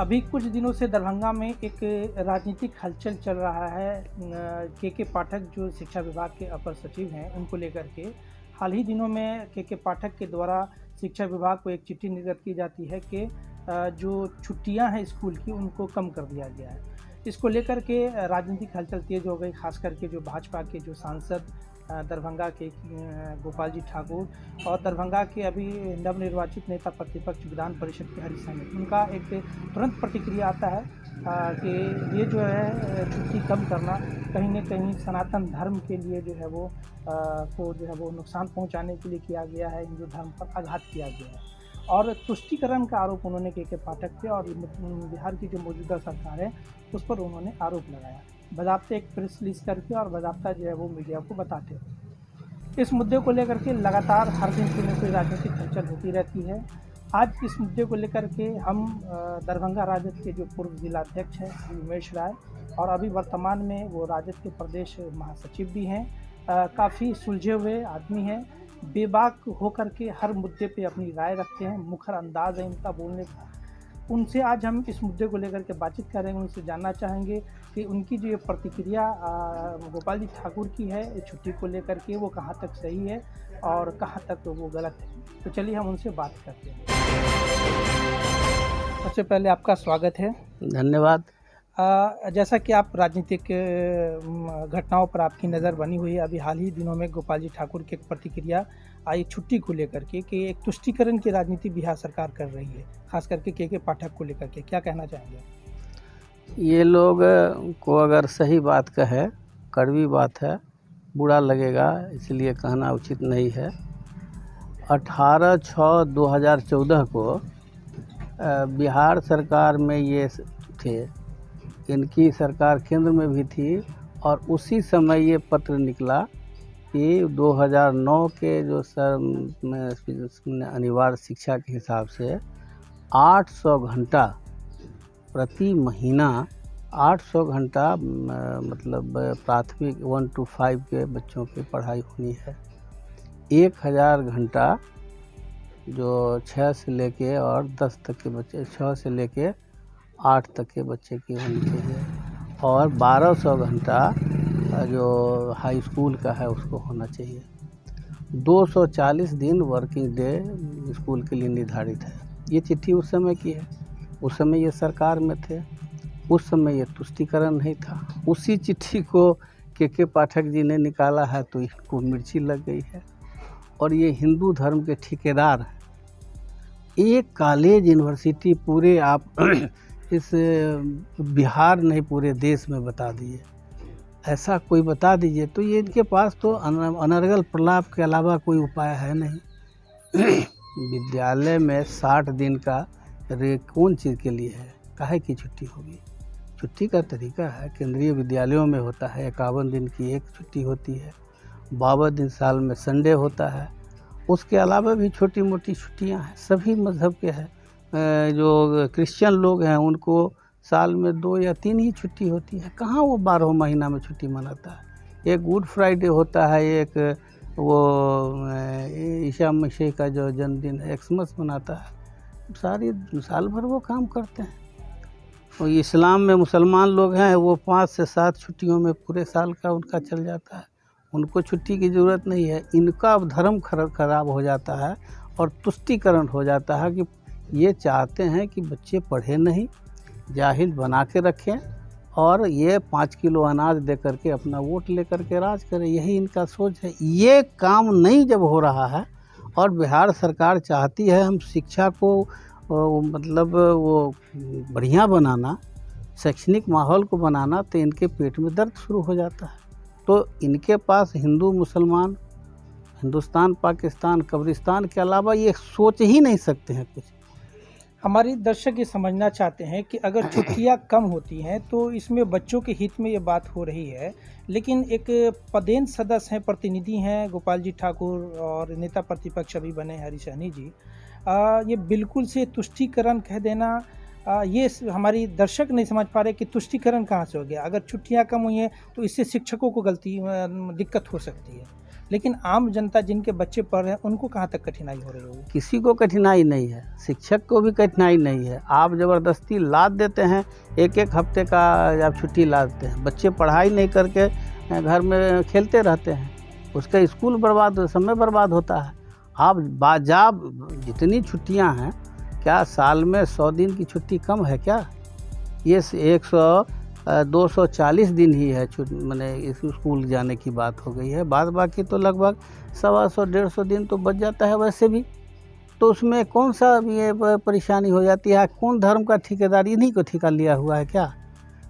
अभी कुछ दिनों से दरभंगा में एक राजनीतिक हलचल चल रहा है। के पाठक जो शिक्षा विभाग के अपर सचिव हैं, उनको लेकर के हाल ही दिनों में के पाठक के द्वारा शिक्षा विभाग को एक चिट्ठी निर्गत की जाती है कि जो छुट्टियां हैं स्कूल की, उनको कम कर दिया गया है। इसको लेकर के राजनीतिक हलचल तेज़ हो गई, खास करके जो भाजपा के जो सांसद दरभंगा के गोपाल जी ठाकुर और दरभंगा के अभी नवनिर्वाचित नेता प्रतिपक्ष विधान परिषद के हरीश सहनी, उनका एक तुरंत प्रतिक्रिया आता है कि ये जो है छुट्टी कम करना कहीं न कहीं सनातन धर्म के लिए जो है वो नुकसान पहुंचाने के लिए किया गया है, हिंदू धर्म पर आघात किया गया है। और तुष्टीकरण का आरोप उन्होंने के पाठक पे और बिहार की जो मौजूदा सरकार है उस पर उन्होंने आरोप लगाया, बाज़ाब्ता एक प्रेस रिलीज करके और बाज़ाब्ता जो है वो मीडिया को बताते हैं। इस मुद्दे को लेकर के लगातार हर दिन कोई न कोई राजनीतिक हलचल होती रहती है। आज इस मुद्दे को लेकर के हम दरभंगा राजद के जो पूर्व जिलाध्यक्ष हैं उमेश राय, और अभी वर्तमान में वो राजद के प्रदेश महासचिव भी हैं, काफ़ी सुलझे हुए आदमी हैं, बेबाक होकर के हर मुद्दे पे अपनी राय रखते हैं, मुखर अंदाज है इनका बोलने का। उनसे आज हम इस मुद्दे को लेकर के बातचीत करेंगे, उनसे जानना चाहेंगे कि उनकी जो ये प्रतिक्रिया गोपाल जी ठाकुर की है छुट्टी को लेकर के, वो कहाँ तक सही है और कहाँ तक वो गलत है। तो चलिए हम उनसे बात करते हैं। सबसे पहले आपका स्वागत है। धन्यवाद। जैसा कि आप राजनीतिक घटनाओं पर आपकी नज़र बनी हुई है, अभी हाल ही दिनों में गोपाल जी ठाकुर की एक प्रतिक्रिया आई छुट्टी को लेकर के कि एक तुष्टीकरण की राजनीति बिहार सरकार कर रही है, खास करके के पाठक को लेकर के, क्या कहना चाहेंगे? ये लोग को अगर सही बात कहे, कड़वी बात है, बुरा लगेगा, इसलिए कहना उचित नहीं है। 18/6/2014 को बिहार सरकार में ये थे, इनकी सरकार केंद्र में भी थी, और उसी समय ये पत्र निकला कि 2009 के जो अनिवार्य शिक्षा के हिसाब से 800 घंटा प्रति महीना, 800 घंटा मतलब प्राथमिक 1 to 5 के बच्चों की पढ़ाई होनी है। 1000 घंटा जो 6 से लेके और 10 तक के बच्चे, 6 से लेके 8 तक के बच्चे की होनी चाहिए, और 1200 घंटा जो हाई स्कूल का है उसको होना चाहिए। 240 दिन वर्किंग डे स्कूल के लिए निर्धारित है। ये चिट्ठी उस समय की है, उस समय ये सरकार में थे, उस समय ये तुष्टीकरण नहीं था। उसी चिट्ठी को के पाठक जी ने निकाला है तो इनको मिर्ची लग गई है, और ये हिंदू धर्म के ठेकेदार हैं। एक कॉलेज यूनिवर्सिटी पूरे आप इस बिहार नहीं पूरे देश में बता दिए, ऐसा कोई बता दीजिए तो ये इनके पास तो अनर्गल प्रलाप के अलावा कोई उपाय है नहीं। विद्यालय में 60 दिन का कौन चीज़ के लिए है, काहे की छुट्टी होगी? छुट्टी का तरीका है, केंद्रीय विद्यालयों में होता है 51 दिन की एक छुट्टी होती है, 52 दिन साल में संडे होता है, उसके अलावा भी छोटी मोटी छुट्टियां हैं। सभी मज़हब के हैं, जो क्रिश्चियन लोग हैं उनको साल में 2 या 3 ही छुट्टी होती है, कहाँ वो 12 महीना में छुट्टी मनाता है। एक गुड फ्राइडे होता है, एक वो ईसा मसीह का जो जन्मदिन है एक्समस मनाता है, सारी साल भर वो काम करते हैं। और इस्लाम में मुसलमान लोग हैं, वो 5 से 7 छुट्टियों में पूरे साल का उनका चल जाता है, उनको छुट्टी की ज़रूरत नहीं है। इनका अब धर्म खराब हो जाता है और तुष्टीकरण हो जाता है कि ये चाहते हैं कि बच्चे पढ़े नहीं, जाहिल बना के रखें, और ये 5 किलो अनाज दे करके अपना वोट लेकर के राज करें, यही इनका सोच है। ये काम नहीं जब हो रहा है और बिहार सरकार चाहती है हम शिक्षा को मतलब वो बढ़िया बनाना, शैक्षणिक माहौल को बनाना, तो इनके पेट में दर्द शुरू हो जाता है। तो इनके पास हिंदू मुसलमान, हिंदुस्तान पाकिस्तान कब्रिस्तान के अलावा ये सोच ही नहीं सकते हैं कुछ। हमारे दर्शक ये समझना चाहते हैं कि अगर छुट्टियां कम होती हैं तो इसमें बच्चों के हित में ये बात हो रही है, लेकिन एक पदेन सदस्य हैं, प्रतिनिधि हैं गोपाल जी ठाकुर और नेता प्रतिपक्ष अभी बने हरीश सहनी जी, ये बिल्कुल से तुष्टीकरण कह देना, ये हमारी दर्शक नहीं समझ पा रहे कि तुष्टीकरण कहाँ से हो गया। अगर छुट्टियां कम हुई हैं तो इससे शिक्षकों को दिक्कत हो सकती है, लेकिन आम जनता जिनके बच्चे पढ़ रहे हैं उनको कहाँ तक कठिनाई हो रही होगी? किसी को कठिनाई नहीं है, शिक्षक को भी कठिनाई नहीं है। आप ज़बरदस्ती लाद देते हैं, एक एक हफ्ते का आप छुट्टी लादते हैं, बच्चे पढ़ाई नहीं करके घर में खेलते रहते हैं, उसका स्कूल बर्बाद, समय बर्बाद होता है। आप बाजाब जितनी छुट्टियां हैं, क्या साल में 100 दिन की छुट्टी कम है क्या? ये 240 दिन ही है मैंने इस स्कूल जाने की बात हो गई है। बाद बाकी तो लगभग 125-150 दिन तो बच जाता है वैसे भी। तो उसमें कौन सा ये परेशानी हो जाती है? कौन धर्म का ठेकेदार इन्हीं को ठेका लिया हुआ है क्या?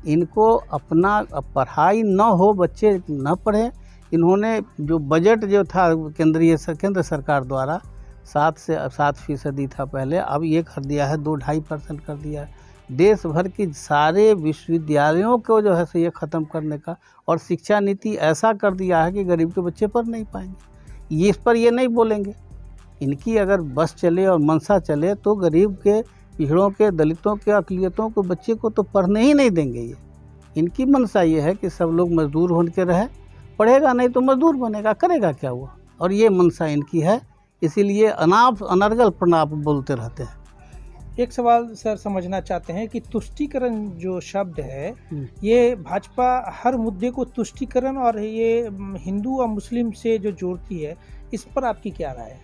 इनको अपना पढ़ाई न हो, बच्चे न पढ़ें। इन्होंने जो बजट जो था केंद्र सरकार द्वारा 7% था पहले, अब ये कर दिया है 2-2.5% कर दिया है। देश भर की सारे विश्वविद्यालयों को जो है सो ये ख़त्म करने का, और शिक्षा नीति ऐसा कर दिया है कि गरीब के बच्चे पढ़ नहीं पाएंगे। ये इस पर ये नहीं बोलेंगे। इनकी अगर बस चले और मनसा चले तो गरीब के, पिछड़ों के, दलितों के, अक़लियतों के बच्चे को तो पढ़ने ही नहीं देंगे। ये इनकी मनसा ये है कि सब लोग मजदूर होने के रहे, पढ़ेगा नहीं तो मजदूर बनेगा, करेगा क्या वो? और ये मनसा इनकी है, इसीलिए अनाप अनर्गल प्रणाप बोलते रहते हैं। एक सवाल सर समझना चाहते हैं कि तुष्टीकरण जो शब्द है, ये भाजपा हर मुद्दे को तुष्टीकरण और ये हिंदू और मुस्लिम से जो जोड़ती है, इस पर आपकी क्या राय है?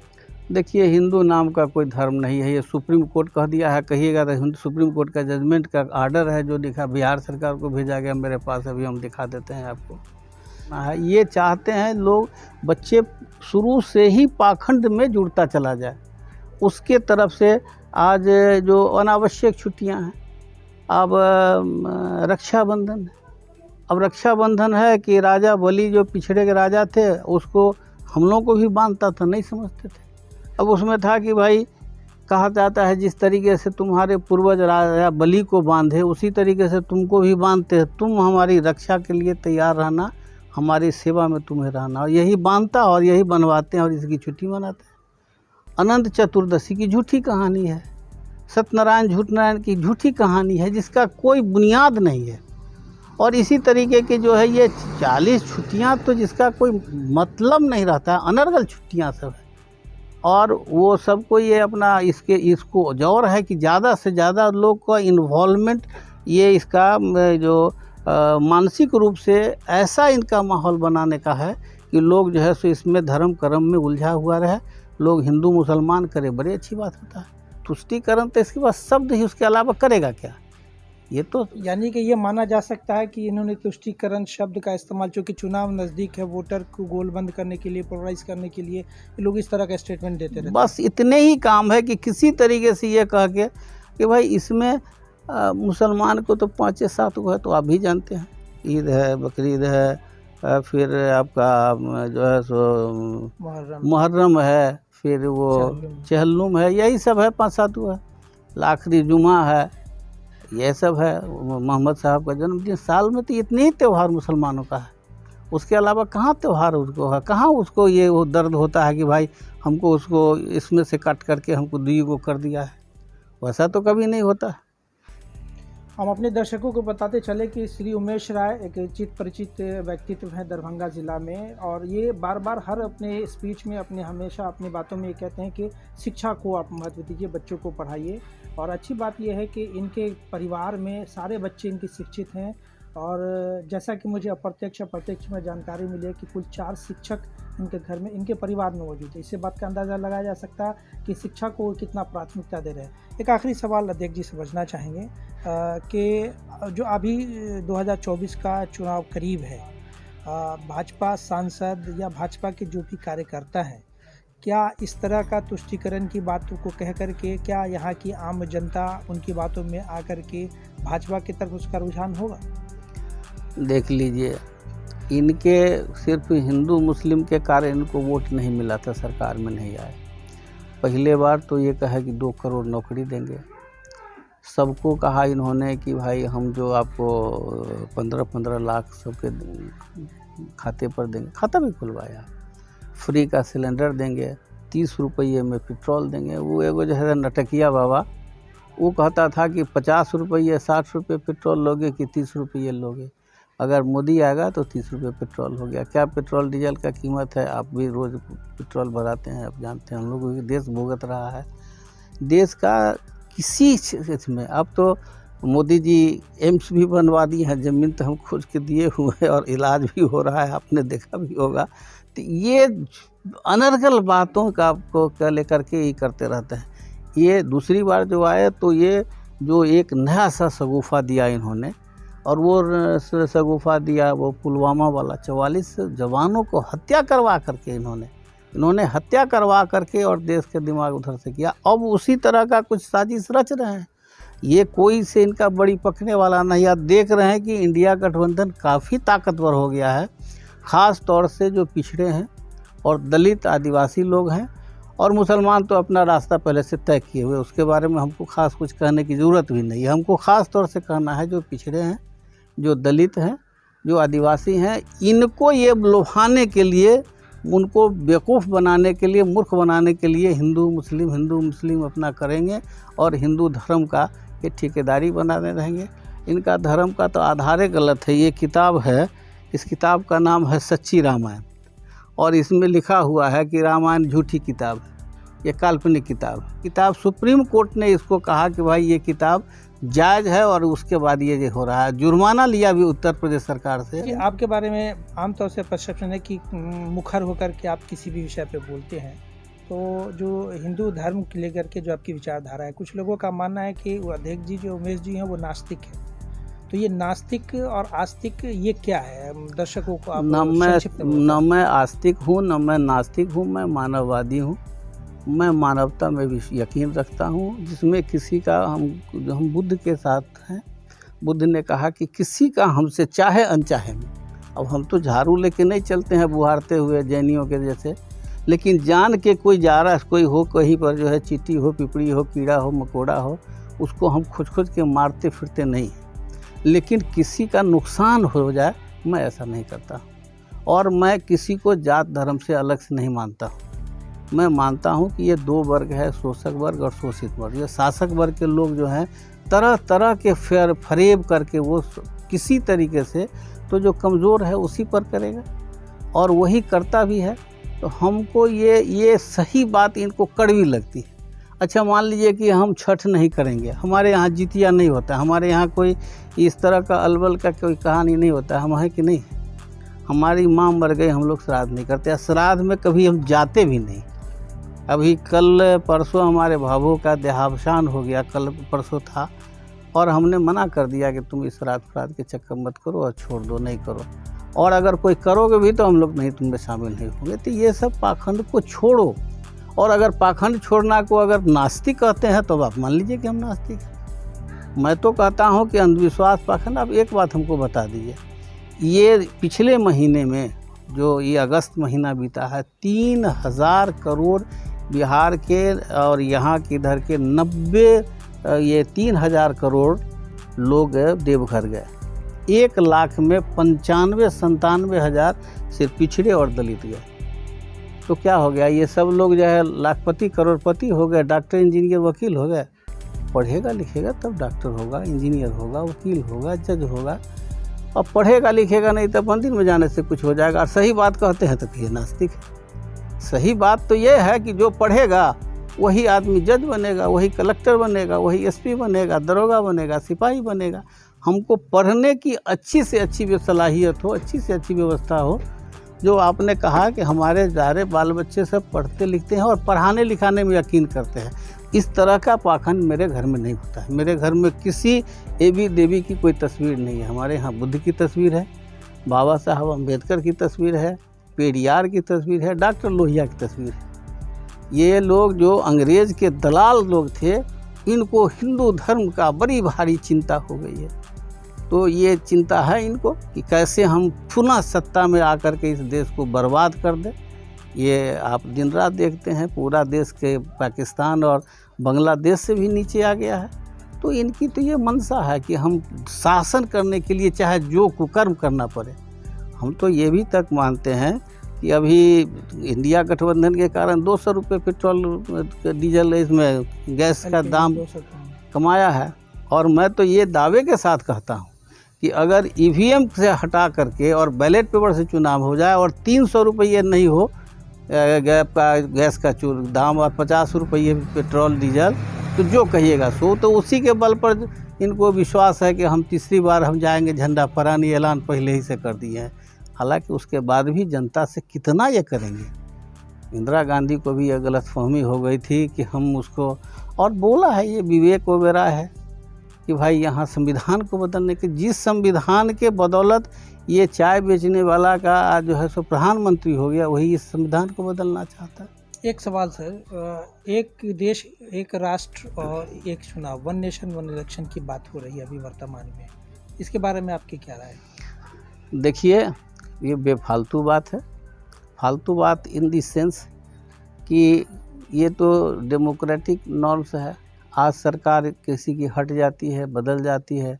देखिए, हिंदू नाम का कोई धर्म नहीं है, ये सुप्रीम कोर्ट कह दिया है। कहिएगा तो सुप्रीम कोर्ट का जजमेंट का आर्डर है जो लिखा, बिहार सरकार को भेजा गया मेरे पास, अभी हम दिखा देते हैं आपको। ये चाहते हैं लोग, बच्चे शुरू से ही पाखंड में जुड़ता चला जाए, उसके तरफ से आज जो अनावश्यक छुट्टियां हैं। अब रक्षाबंधन है, अब रक्षाबंधन है कि राजा बलि जो पिछड़े के राजा थे, उसको हम लोगों को भी बांधता था, नहीं समझते थे। अब उसमें था कि भाई कहा जाता है जिस तरीके से तुम्हारे पूर्वज राजा बलि को बांधे, उसी तरीके से तुमको भी बांधते हैं, तुम हमारी रक्षा के लिए तैयार रहना, हमारी सेवा में तुम्हें रहना। और यही बांधता और यही बनवाते हैं और इसकी छुट्टी मनाते हैं। अनंत चतुर्दशी की झूठी कहानी है, सत्यनारायण झूठनारायण की झूठी कहानी है, जिसका कोई बुनियाद नहीं है। और इसी तरीके की जो है ये 40 छुट्टियां, तो जिसका कोई मतलब नहीं रहता, अनर्गल छुट्टियां सब है। और वो सबको ये अपना इसको जोर है कि ज़्यादा से ज़्यादा लोग का इन्वॉल्वमेंट, ये इसका जो मानसिक रूप से ऐसा इनका माहौल बनाने का है कि लोग जो है सो इसमें धर्म कर्म में उलझा हुआ रहे। लोग हिंदू मुसलमान करे, बड़ी अच्छी बात होता है। तुष्टीकरण तो इसके बाद शब्द ही, उसके अलावा करेगा क्या? ये तो यानी कि ये माना जा सकता है कि इन्होंने तुष्टीकरण शब्द का इस्तेमाल, चूँकि चुनाव नज़दीक है, वोटर को गोलबंद करने के लिए, पोलराइज करने के लिए लोग इस तरह का स्टेटमेंट देते रहते हैं। बस इतने ही काम है कि किसी तरीके से ये कह के कि भाई इसमें मुसलमान को तो 5-7 को है, तो आप भी जानते हैं, ईद है, बकरीद है, फिर आपका जो है सो मुहर्रम है, फिर वो चहल्लुम है, यही सब है, 5-7 है, आखिरी जुमा है, ये सब है, मोहम्मद साहब का जन्मदिन। साल में तो इतने ही त्यौहार मुसलमानों का है, उसके अलावा कहाँ त्यौहार उसको है? कहाँ उसको ये वो दर्द होता है कि भाई हमको उसको इसमें से काट करके हमको दुई को कर दिया है? वैसा तो कभी नहीं होता। हम अपने दर्शकों को बताते चले कि श्री उमेश राय एक चित परिचित व्यक्तित्व हैं दरभंगा ज़िला में, और ये बार बार हर अपने स्पीच में, हमेशा अपनी बातों में ये कहते हैं कि शिक्षा को आप महत्व दीजिए, बच्चों को पढ़ाइए। और अच्छी बात यह है कि इनके परिवार में सारे बच्चे इनके शिक्षित हैं, और जैसा कि मुझे अप्रत्यक्ष में जानकारी मिली है कि कुल 4 शिक्षक इनके घर में, इनके परिवार में मौजूद है। इससे बात का अंदाज़ा लगाया जा सकता है कि शिक्षा को कितना प्राथमिकता दे रहे हैं। एक आखिरी सवाल अध्यक्ष जी समझना चाहेंगे कि जो अभी 2024 का चुनाव करीब है, भाजपा सांसद या भाजपा के जो भी कार्यकर्ता हैं, क्या इस तरह का तुष्टीकरण की बातों को कह कर के, क्या यहाँ की आम जनता उनकी बातों में आकर के भाजपा की तरफ उसका रुझान होगा? देख लीजिए, इनके सिर्फ हिंदू मुस्लिम के कारण इनको वोट नहीं मिला था, सरकार में नहीं आए। पहले बार तो ये कहा कि 2 करोड़ नौकरी देंगे, सबको कहा इन्होंने कि भाई हम जो आपको 15-15 लाख सबके खाते पर देंगे, खाता भी खुलवाया। फ्री का सिलेंडर देंगे, 30 रुपये में पेट्रोल देंगे। वो एगो जो है नटकिया बाबा, वो कहता था कि 50 रुपये 60 रुपये पेट्रोल लोगे कि 30 रुपये लोगे। अगर मोदी आएगा तो 30 रुपये पेट्रोल हो गया। क्या पेट्रोल डीजल का कीमत है? आप भी रोज़ पेट्रोल भराते हैं, आप जानते हैं। हम लोग देश भुगत रहा है। देश का किसी क्षेत्र में अब तो मोदी जी एम्स भी बनवा दिए हैं, ज़मीन तो हम खोज के दिए हुए हैं और इलाज भी हो रहा है, आपने देखा भी होगा। तो ये अनर्गल बातों का आपको लेकर के ही करते रहते हैं। ये दूसरी बार जो आए तो ये जो एक नया सा शगुफा दिया इन्होंने, और वो शगुफा दिया वो पुलवामा वाला, 44 जवानों को हत्या करवा करके इन्होंने हत्या करवा करके और देश के दिमाग उधर से किया। अब उसी तरह का कुछ साजिश रच रहे हैं। ये कोई से इनका बड़ी पकने वाला नहीं। आप देख रहे हैं कि इंडिया गठबंधन काफ़ी ताकतवर हो गया है, ख़ास तौर से जो पिछड़े हैं और दलित आदिवासी लोग हैं, और मुसलमान तो अपना रास्ता पहले से तय किए हुए, उसके बारे में हमको ख़ास कुछ कहने की ज़रूरत भी नहीं है। हमको ख़ास तौर से कहना है जो पिछड़े हैं, जो दलित हैं, जो आदिवासी हैं, इनको ये लुभाने के लिए, उनको बेवकूफ़ बनाने के लिए, मूर्ख बनाने के लिए हिंदू मुस्लिम अपना करेंगे और हिंदू धर्म का ये ठेकेदारी बनाने रहेंगे। इनका धर्म का तो आधार ही गलत है। ये किताब है, इस किताब का नाम है सच्ची रामायण, और इसमें लिखा हुआ है कि रामायण झूठी किताब है, ये काल्पनिक किताब है। किताब सुप्रीम कोर्ट ने इसको कहा कि भाई ये किताब जायज़ है, और उसके बाद ये हो रहा है। जुर्माना लिया भी उत्तर प्रदेश सरकार से। आपके बारे में आमतौर से परसेप्शन है कि मुखर होकर के आप किसी भी विषय पे बोलते हैं, तो जो हिंदू धर्म को लेकर के जो आपकी विचारधारा है, कुछ लोगों का मानना है कि वो अध्यक्ष जी जो उमेश जी हैं वो नास्तिक है। तो ये नास्तिक और आस्तिक ये क्या है, दर्शकों को आप न मैं आस्तिक हूँ, न मैं नास्तिक हूँ, मैं मानववादी हूँ। मैं मानवता में भी यकीन रखता हूँ, जिसमें किसी का हम बुद्ध के साथ हैं। बुद्ध ने कहा कि किसी का हमसे चाहे अनचाहे में, अब हम तो झाड़ू लेके नहीं चलते हैं बुहारते हुए जैनियों के जैसे, लेकिन जान के कोई जा रहा है, कोई हो कहीं पर जो है चींटी हो, पिपड़ी हो, कीड़ा हो, मकोड़ा हो, उसको हम खोज के मारते फिरते नहीं। लेकिन किसी का नुकसान हो जाए, मैं ऐसा नहीं करता। और मैं किसी को जात धर्म से अलग से नहीं मानता हूँ। मैं मानता हूँ कि ये दो वर्ग है, शोषक वर्ग और शोषित वर्ग। ये शासक वर्ग के लोग जो हैं तरह तरह के फरेब करके वो किसी तरीके से तो जो कमज़ोर है उसी पर करेगा, और वही करता भी है। तो हमको ये सही बात इनको कड़वी लगती है। अच्छा, मान लीजिए कि हम छठ नहीं करेंगे, हमारे यहाँ जितिया नहीं होता, हमारे यहाँ कोई इस तरह का अलबल का कोई कहानी नहीं होता, हम हैं कि नहीं? हमारी माँ मर गई, हम लोग श्राद्ध नहीं करते, श्राद्ध में कभी हम जाते भी नहीं। अभी कल परसों हमारे भाभों का देहावसान हो गया, कल परसों था, और हमने मना कर दिया कि तुम इस श्राद्ध के चक्कर मत करो और छोड़ दो, नहीं करो। और अगर कोई करोगे भी तो हम लोग नहीं, तुम में शामिल नहीं होंगे। तो ये सब पाखंड को छोड़ो। और अगर पाखंड छोड़ना को अगर नास्तिक कहते हैं तो आप मान लीजिए कि हम नास्तिक हैं। मैं तो कहता हूँ कि अंधविश्वास पाखंड। अब एक बात हमको बता दीजिए, ये पिछले महीने में जो ये अगस्त महीना बीता है, 3000 करोड़ बिहार के और यहाँ के इधर के 3000 करोड़ लोग देवघर गए। 1 लाख में 95-97 हज़ार सिर्फ पिछड़े और दलित गए। तो क्या हो गया? ये सब लोग जो है लाखपति करोड़पति हो गए, डॉक्टर इंजीनियर वकील हो गए। पढ़ेगा लिखेगा तब डॉक्टर होगा, इंजीनियर होगा, वकील होगा, जज होगा। अब पढ़ेगा लिखेगा नहीं तो मंदिर में जाने से कुछ हो जाएगा। और सही बात कहते हैं तो ये नास्तिक है। सही बात तो ये है कि जो पढ़ेगा वही आदमी जज बनेगा, वही कलेक्टर बनेगा, वही एसपी बनेगा, दरोगा बनेगा, सिपाही बनेगा। हमको पढ़ने की अच्छी से अच्छी सलाहियत हो, अच्छी से अच्छी व्यवस्था हो। जो आपने कहा कि हमारे सारे बाल बच्चे सब पढ़ते लिखते हैं और पढ़ाने लिखाने में यकीन करते हैं, इस तरह का पाखंड मेरे घर में नहीं होता है। मेरे घर में किसी देवी की कोई तस्वीर नहीं है। हमारे यहाँ बुद्ध की तस्वीर है, बाबा साहब अम्बेडकर की तस्वीर है, पेरियार की तस्वीर है, डॉक्टर लोहिया की तस्वीर है। ये लोग जो अंग्रेज़ के दलाल लोग थे, इनको हिंदू धर्म का बड़ी भारी चिंता हो गई है। तो ये चिंता है इनको कि कैसे हम पुनः सत्ता में आकर के इस देश को बर्बाद कर दें। ये आप दिन रात देखते हैं, पूरा देश के पाकिस्तान और बांग्लादेश से भी नीचे आ गया है। तो इनकी तो ये मंशा है कि हम शासन करने के लिए चाहे जो कुकर्म करना पड़े। हम तो ये भी तक मानते हैं कि अभी इंडिया गठबंधन के कारण 200 रुपये पेट्रोल डीजल इसमें गैस का दाम कमाया है। और मैं तो ये दावे के साथ कहता हूँ कि अगर ईवीएम से हटा करके और बैलेट पेपर से चुनाव हो जाए और 300 रुपये नहीं हो गैस का दाम और 50 रुपये पेट्रोल डीजल, तो जो कहिएगा सो, तो उसी के बल पर इनको विश्वास है कि हम तीसरी बार हम जाएंगे, झंडा फहराने ऐलान पहले ही से कर दिए हैं। हालांकि उसके बाद भी जनता से कितना ये करेंगे। इंदिरा गांधी को भी यह गलतफहमी हो गई थी कि हम उसको, और बोला है ये विवेक वगैरह है कि भाई यहाँ संविधान को बदलने के, जिस संविधान के बदौलत ये चाय बेचने वाला का जो है सो प्रधानमंत्री हो गया, वही इस संविधान को बदलना चाहता है। एक सवाल सर, एक देश एक राष्ट्र और एक चुनाव, वन नेशन वन इलेक्शन की बात हो रही है अभी वर्तमान में, इसके बारे में आपकी क्या राय है? देखिए, ये बेफालतू बात है। फालतू बात इन द सेंस कि ये तो डेमोक्रेटिक नॉर्म्स है। आज सरकार किसी की हट जाती है, बदल जाती है,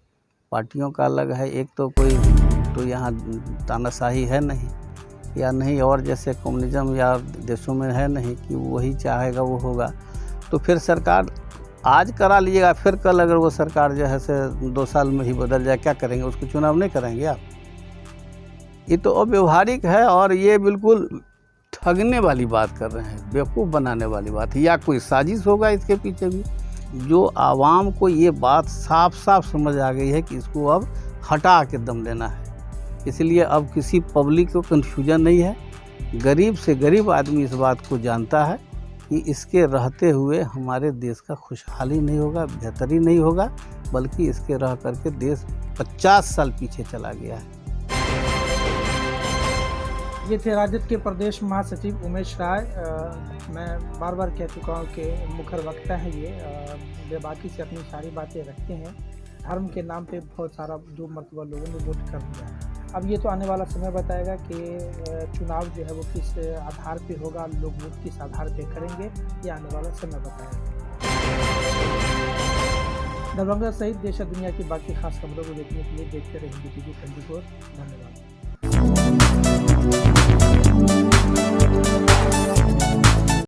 पार्टियों का अलग है। एक तो कोई तो यहाँ तानाशाही है नहीं, या नहीं और जैसे कम्युनिज्म या देशों में है नहीं कि वही चाहेगा वो होगा। तो फिर सरकार आज करा लीजिएगा, फिर कल अगर वो सरकार जो है से 2 साल में ही बदल जाए, क्या करेंगे? उसको चुनाव नहीं कराएंगे आप? ये तो अव्यवहारिक है और ये बिल्कुल ठगने वाली बात कर रहे हैं, बेवकूफ़ बनाने वाली बात है। या कोई साजिश होगा इसके पीछे भी, जो आवाम को ये बात साफ साफ समझ आ गई है कि इसको अब हटा के दम लेना है। इसलिए अब किसी पब्लिक को कन्फ्यूजन नहीं है। गरीब से गरीब आदमी इस बात को जानता है कि इसके रहते हुए हमारे देश का खुशहाली नहीं होगा, बेहतरी नहीं होगा, बल्कि इसके रह करके देश 50 साल पीछे चला गया है। ये थे राजद के प्रदेश महासचिव उमेश राय। मैं बार बार कह चुका हूँ कि मुखर वक्ता है ये, बेबाकी से अपनी सारी बातें रखते हैं। धर्म के नाम पे बहुत सारा 2 मरतबा लोगों ने वोट कर दिया है। अब ये तो आने वाला समय बताएगा कि चुनाव जो है वो किस आधार पे होगा, लोग वोट किस आधार पे करेंगे, ये आने वाला समय बताएगा। दरभंगा सहित देश और दुनिया की बाकी खास खबरों को देखने के लिए देखते रहेंगे BTV 24। धन्यवाद।